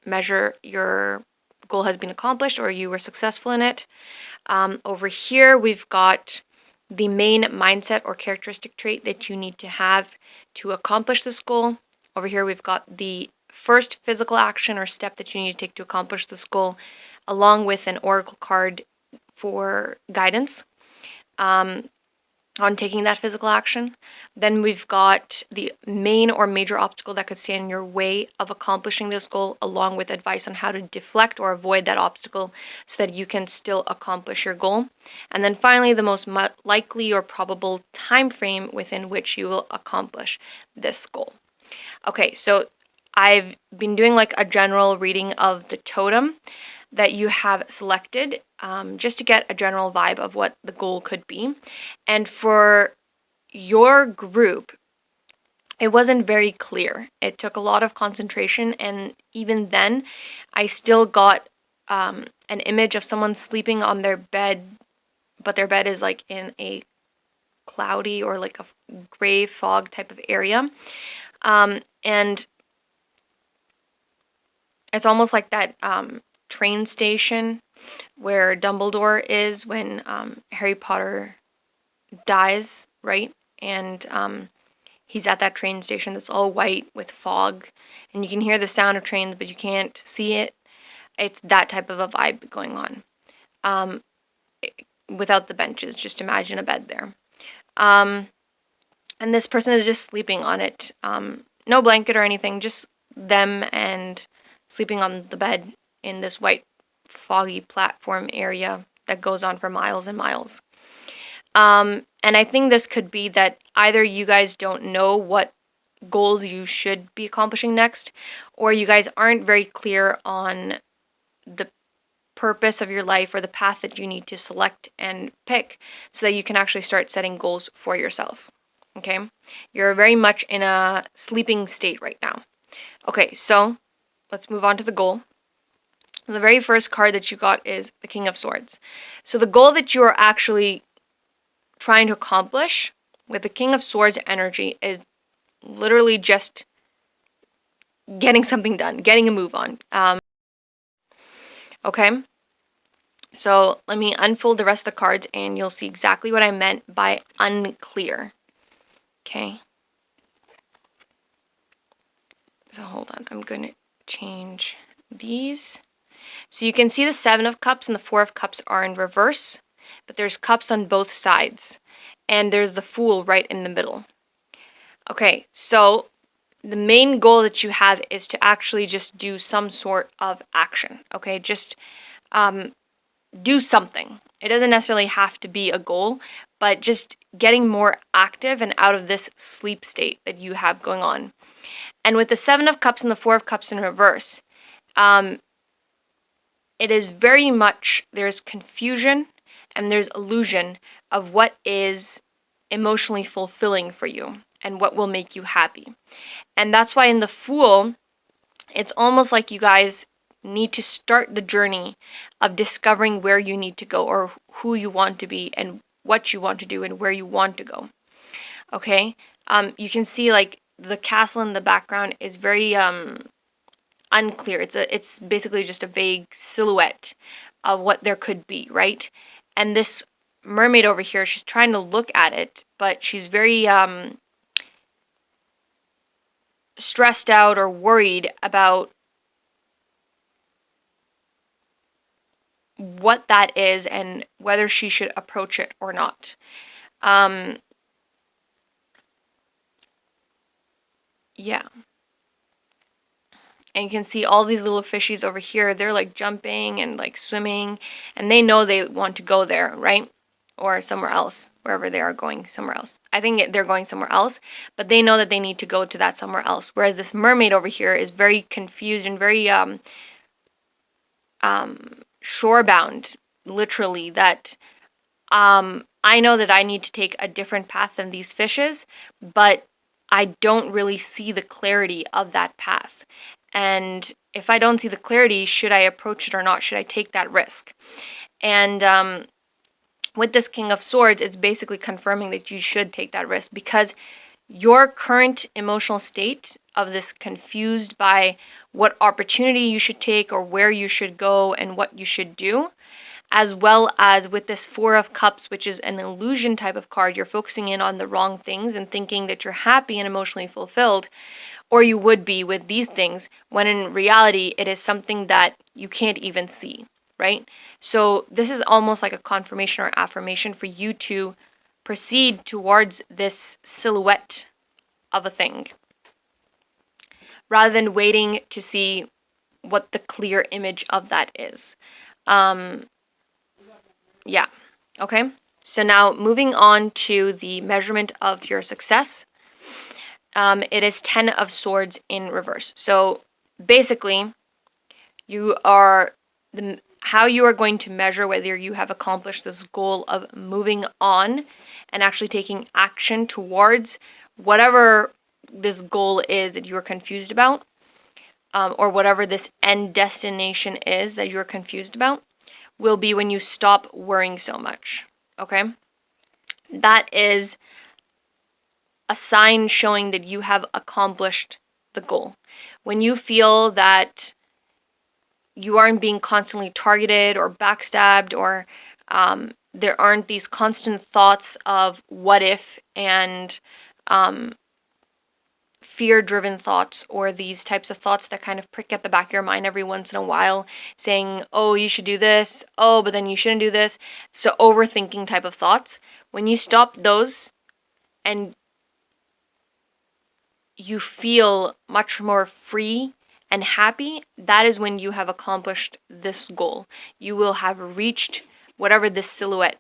measure your goal has been accomplished or you were successful in it. Over here, we've got the main mindset or characteristic trait that you need to have to accomplish this goal. Over here, we've got the first physical action or step that you need to take to accomplish this goal. along with an oracle card for guidance on taking that physical action. Then we've got the main or major obstacle that could stand in your way of accomplishing this goal, along with advice on how to deflect or avoid that obstacle so that you can still accomplish your goal. And then finally, the most likely or probable time frame within which you will accomplish this goal. Okay, so I've been doing like a general reading of the totem that you have selected, just to get a general vibe of what the goal could be. And for your group, it wasn't very clear. It took a lot of concentration, and even then, I still got an image of someone sleeping on their bed, but their bed is like in a cloudy or like a gray fog type of area. And it's almost like that train station where Dumbledore is when Harry Potter dies, right? And he's at that train station that's all white with fog, and you can hear the sound of trains, but you can't see it. It's that type of a vibe going on. Without the benches, just imagine a bed there. And this person is just sleeping on it. No blanket or anything, just them and sleeping on the bed in this white foggy platform area that goes on for miles and miles. And I think this could be that either you guys don't know what goals you should be accomplishing next, or you guys aren't very clear on the purpose of your life or the path that you need to select and pick so that you can actually start setting goals for yourself. Okay? You're very much in a sleeping state right now. Okay, so let's move on to the goal. The very first card that you got is the King of Swords. So the goal that you are actually trying to accomplish with the King of Swords energy is literally just getting something done, getting a move on. Okay? So let me unfold the rest of the cards and you'll see exactly what I meant by unclear. Okay? So hold on, I'm going to change these. So you can see the Seven of Cups and the Four of Cups are in reverse, but there's cups on both sides, and there's the Fool right in the middle. Okay, so the main goal that you have is to actually just do some sort of action, okay? Just do something. It doesn't necessarily have to be a goal, but just getting more active and out of this sleep state that you have going on. And with the Seven of Cups and the Four of Cups in reverse, it is very much, there's confusion and there's illusion of what is emotionally fulfilling for you and what will make you happy. And that's why in the Fool, it's almost like you guys need to start the journey of discovering where you need to go or who you want to be and what you want to do and where you want to go. Okay? You can see like the castle in the background is very unclear. It's basically just a vague silhouette of what there could be, right? And this mermaid over here, she's trying to look at it, but she's very stressed out or worried about what that is and whether she should approach it or not. Yeah. And you can see all these little fishies over here. They're like jumping and like swimming, and they know they want to go there, right? Or somewhere else, wherever they are going, somewhere else. I think they're going somewhere else, but they know that they need to go to that somewhere else. Whereas this mermaid over here is very confused and very shorebound, literally, that I know that I need to take a different path than these fishes, but I don't really see the clarity of that path. And if I don't see the clarity, should I approach it or not? Should I take that risk? And with this King of Swords, it's basically confirming that you should take that risk, because your current emotional state of this confused by what opportunity you should take or where you should go and what you should do, as well as with this Four of Cups, which is an illusion type of card, you're focusing in on the wrong things and thinking that you're happy and emotionally fulfilled, or you would be with these things, when in reality it is something that you can't even see. right? So this is almost like a confirmation or affirmation for you to proceed towards this silhouette of a thing, rather than waiting to see what the clear image of that is. Yeah, okay? So now moving on to the measurement of your success. It is 10 of Swords in reverse. So basically, how you are going to measure whether you have accomplished this goal of moving on and actually taking action towards whatever this goal is that you're confused about, or whatever this end destination is that you're confused about, will be when you stop worrying so much, okay? That is a sign showing that you have accomplished the goal. When you feel that you aren't being constantly targeted or backstabbed, or there aren't these constant thoughts of what if and fear-driven thoughts, or these types of thoughts that kind of prick at the back of your mind every once in a while, saying, oh, you should do this, oh, but then you shouldn't do this. So overthinking type of thoughts. When you stop those and you feel much more free and happy, that is when you have accomplished this goal. You will have reached whatever this silhouette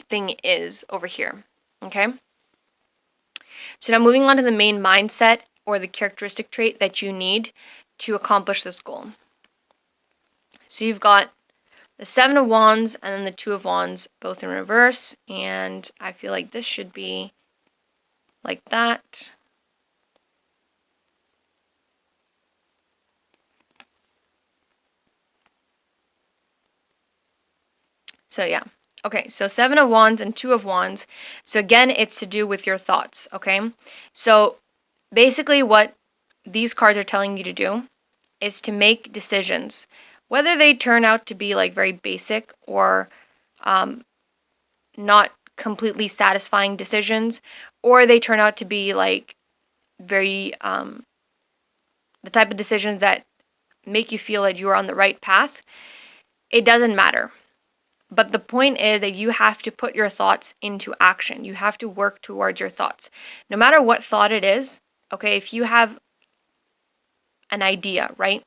thing is over here, okay? So now moving on to the main mindset or the characteristic trait that you need to accomplish this goal. So you've got the Seven of Wands and then the Two of Wands, both in reverse, and I feel like this should be like that. So yeah. Okay, so Seven of Wands and Two of Wands. So again, it's to do with your thoughts, okay? So basically what these cards are telling you to do is to make decisions, whether they turn out to be like very basic or not completely satisfying decisions, or they turn out to be like very the type of decisions that make you feel that you are on the right path. It doesn't matter. But the point is that you have to put your thoughts into action. You have to work towards your thoughts. No matter what thought it is, okay, if you have an idea, right,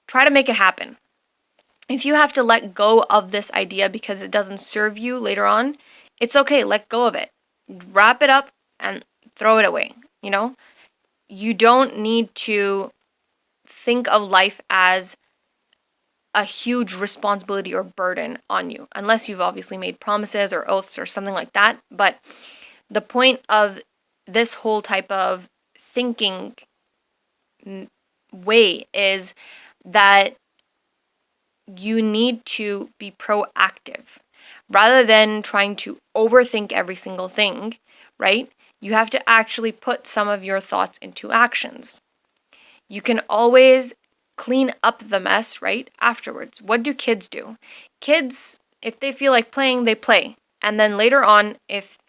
try to make it happen. If you have to let go of this idea because it doesn't serve you later on, it's okay, let go of it. Wrap it up and throw it away, you know? You don't need to think of life as a huge responsibility or burden on you, unless you've obviously made promises or oaths or something like that. But the point of this whole type of thinking way is that you need to be proactive rather than trying to overthink every single thing, right? You have to actually put some of your thoughts into actions. You can always clean up the mess, right, afterwards. What do kids do? Kids, if they feel like playing, they play. And then later on, if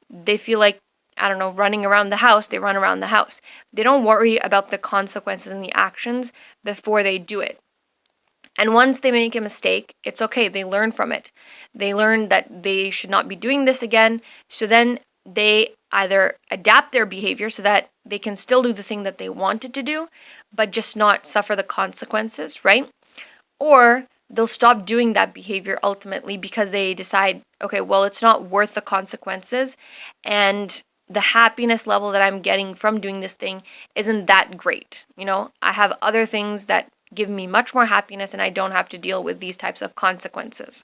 they feel like, I don't know, running around the house, they run around the house. They don't worry about the consequences and the actions before they do it. And once they make a mistake, it's okay. They learn from it. They learn that they should not be doing this again. So then they either adapt their behavior so that they can still do the thing that they wanted to do, but just not suffer the consequences, right? Or they'll stop doing that behavior ultimately because they decide, okay, well, it's not worth the consequences, and the happiness level that I'm getting from doing this thing isn't that great. You know, I have other things that give me much more happiness and I don't have to deal with these types of consequences.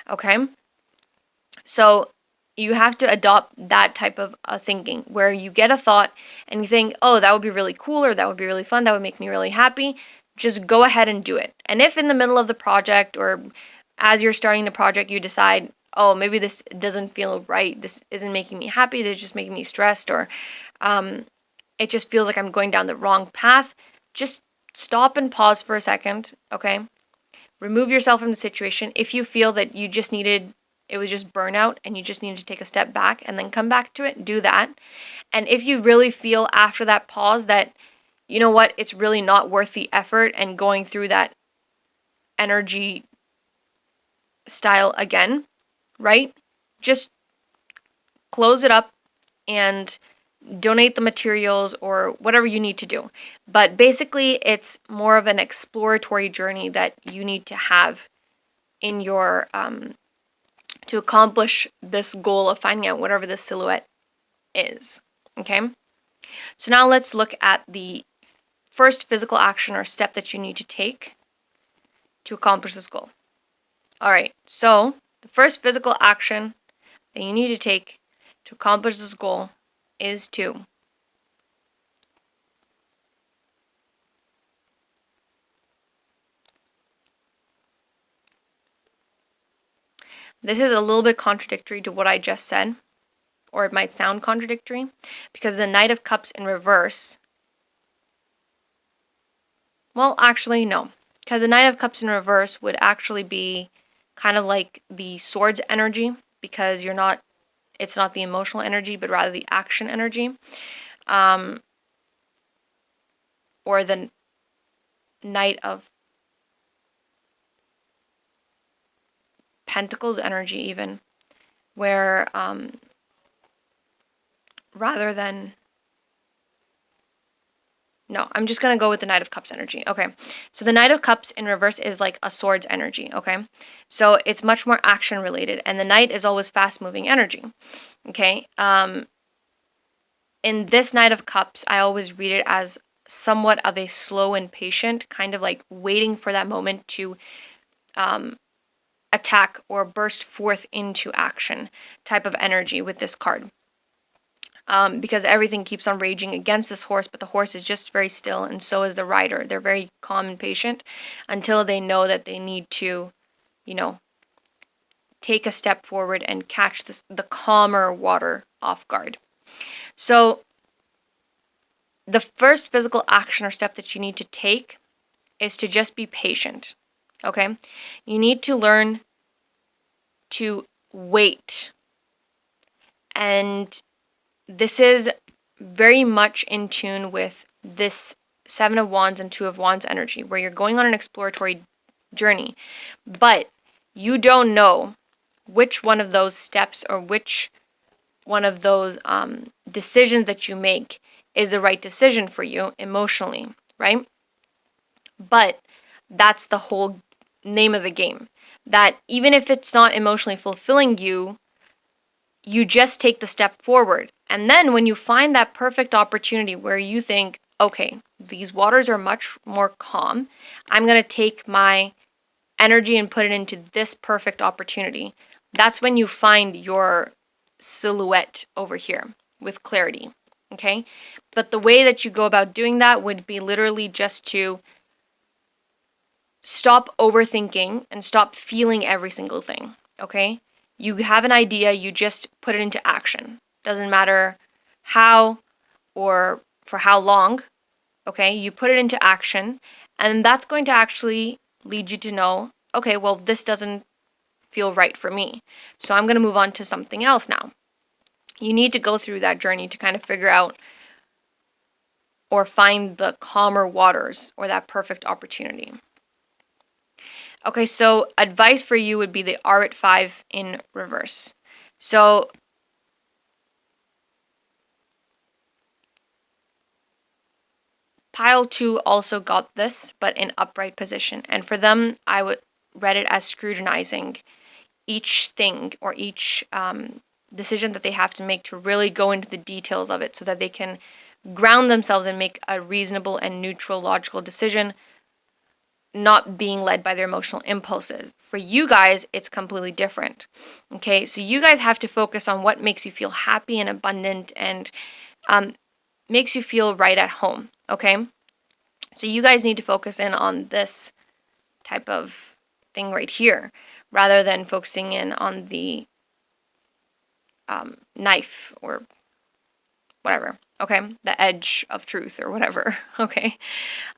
Okay? So you have to adopt that type of thinking where you get a thought and you think, oh, that would be really cool, or that would be really fun, that would make me really happy. Just go ahead and do it. And if in the middle of the project or as you're starting the project you decide, oh, maybe this doesn't feel right, this isn't making me happy, this is just making me stressed, or it just feels like I'm going down the wrong path, just stop and pause for a second, okay? Remove yourself from the situation. If you feel that you just needed, it was just burnout and you just needed to take a step back and then come back to it, do that. And if you really feel after that pause that, you know what, it's really not worth the effort and going through that energy style again, right? Just close it up and donate the materials or whatever you need to do. But basically, it's more of an exploratory journey that you need to have in your to accomplish this goal of finding out whatever the silhouette is. Okay, so now let's look at the first physical action or step that you need to take to accomplish this goal. All right, so the first physical action that you need to take to accomplish this goal is to this is a little bit contradictory to what I just said, or it might sound contradictory, because the Knight of Cups in reverse, well, actually, no, because the Knight of Cups in reverse would actually be kind of like the Swords energy, because it's not the emotional energy, but rather the action energy, or the Knight of Pentacles energy even, where rather than, no, I'm just going to go with the Knight of Cups energy. Okay, so the Knight of Cups in reverse is like a Swords energy, okay? So it's much more action related, and the Knight is always fast moving energy, okay? In this Knight of Cups, I always read it as somewhat of a slow and patient, kind of like waiting for that moment to attack or burst forth into action type of energy with this card. Because everything keeps on raging against this horse, but the horse is just very still, and so is the rider. They're very calm and patient until they know that they need to, take a step forward and catch the calmer water off guard. So the first physical action or step that you need to take is to just be patient, okay? You need to learn to wait. And this is very much in tune with this Seven of Wands and Two of Wands energy, where you're going on an exploratory journey, but you don't know which one of those steps or which one of those decisions that you make is the right decision for you emotionally, right? But that's the whole name of the game. That even if it's not emotionally fulfilling you, you just take the step forward. And then when you find that perfect opportunity where you think, okay, these waters are much more calm, I'm going to take my energy and put it into this perfect opportunity. That's when you find your silhouette over here with clarity, okay? But the way that you go about doing that would be literally just to stop overthinking and stop feeling every single thing, okay? You have an idea, you just put it into action. Doesn't matter how or for how long, okay? You put it into action, and that's going to actually lead you to know, okay, well, this doesn't feel right for me, so I'm going to move on to something else now. You need to go through that journey to kind of figure out or find the calmer waters or that perfect opportunity. Okay, so advice for you would be the Art 5 in reverse. So pile 2 also got this, but in upright position. And for them, I would read it as scrutinizing each thing or each decision that they have to make to really go into the details of it so that they can ground themselves and make a reasonable and neutral, logical decision, not being led by their emotional impulses. For you guys, it's completely different. Okay, so you guys have to focus on what makes you feel happy and abundant and makes you feel right at home. Okay, so you guys need to focus in on this type of thing right here rather than focusing in on the knife or whatever, okay? The edge of truth or whatever, okay?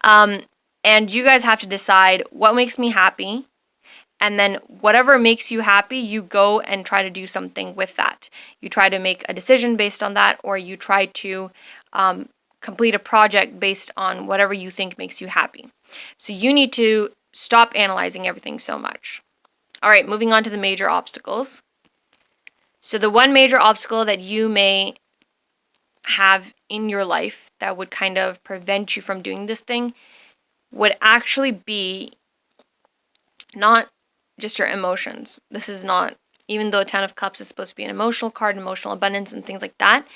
And you guys have to decide what makes me happy, and then whatever makes you happy, you go and try to do something with that. You try to make a decision based on that, or you try to complete a project based on whatever you think makes you happy. So you need to stop analyzing everything so much. All right, moving on to the major obstacles. So the one major obstacle that you may have in your life that would kind of prevent you from doing this thing would actually be not just your emotions. This is not, even though Ten of Cups is supposed to be an emotional card, emotional abundance and things like that,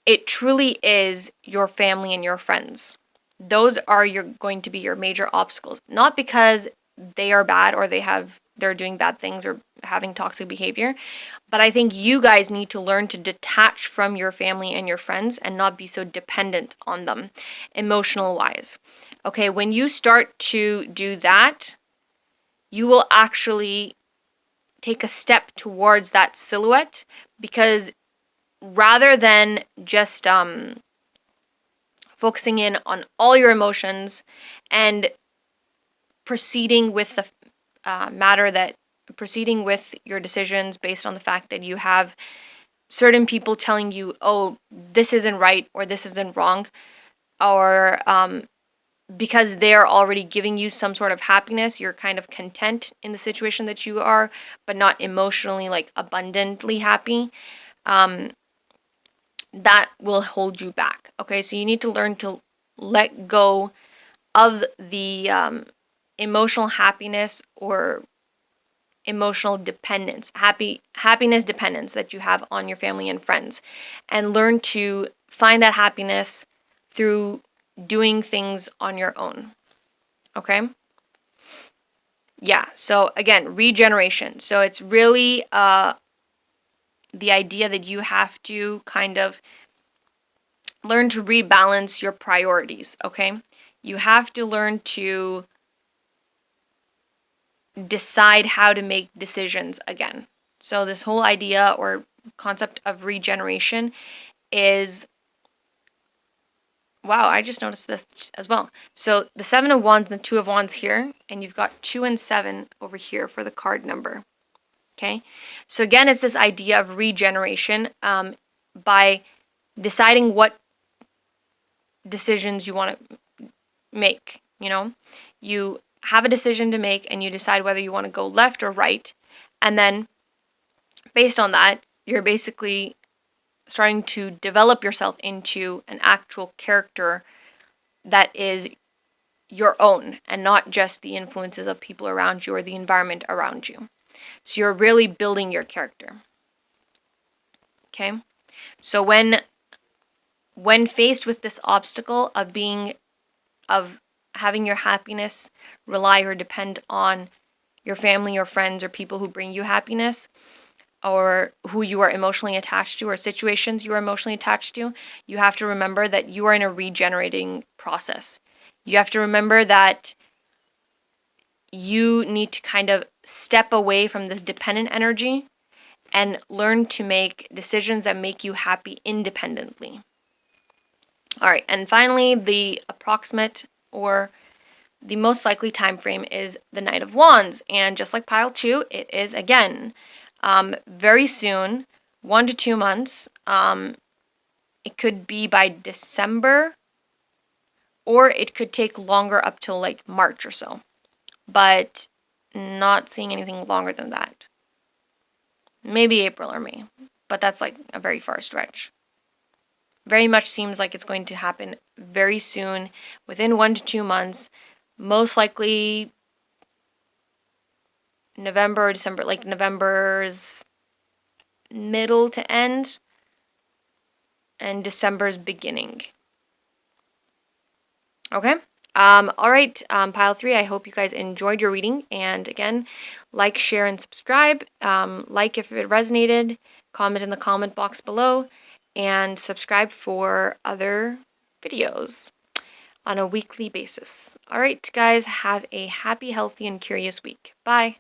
it truly is your family and your friends. Those are going to be your major obstacles. Not because they are bad or they're doing bad things or having toxic behavior, but I think you guys need to learn to detach from your family and your friends and not be so dependent on them emotional wise. Okay, when you start to do that, you will actually take a step towards that silhouette, because rather than just focusing in on all your emotions and proceeding with the proceeding with your decisions based on the fact that you have certain people telling you, oh, this isn't right or this isn't wrong, or because they're already giving you some sort of happiness, you're kind of content in the situation that you are, but not emotionally like abundantly happy. That will hold you back. Okay, so you need to learn to let go of the emotional happiness or emotional dependence, happiness dependence that you have on your family and friends, and learn to find that happiness through doing things on your own. Okay? Yeah, so again, regeneration. So it's really the idea that you have to kind of learn to rebalance your priorities, okay? You have to learn to decide how to make decisions again. So this whole idea or concept of regeneration is, wow, I just noticed this as well. So the 7 of Wands and the 2 of Wands here, and you've got 2 and 7 over here for the card number. Okay, so again, it's this idea of regeneration by deciding what decisions you want to make. You know, you have a decision to make and you decide whether you want to go left or right, and then based on that, you're basically starting to develop yourself into an actual character that is your own and not just the influences of people around you or the environment around you. So you're really building your character. Okay? So when faced with this obstacle of having your happiness rely or depend on your family or friends or people who bring you happiness, or who you are emotionally attached to, or situations you are emotionally attached to, you have to remember that you are in a regenerating process. You have to remember that you need to kind of step away from this dependent energy and learn to make decisions that make you happy independently. All right, and finally, the approximate or the most likely time frame is the Knight of Wands, and just like pile 2, it is again very soon, 1 to 2 months. It could be by December, or it could take longer up till like March or so, but not seeing anything longer than that. Maybe April or May, but that's like a very far stretch. Very much seems like it's going to happen very soon, within 1 to 2 months, most likely November or December, like November's middle to end and December's beginning. Okay. All right, pile 3, I hope you guys enjoyed your reading. And again, like, share, and subscribe. Like if it resonated, comment in the comment box below, and subscribe for other videos on a weekly basis. All right, guys, have a happy, healthy, and curious week. Bye.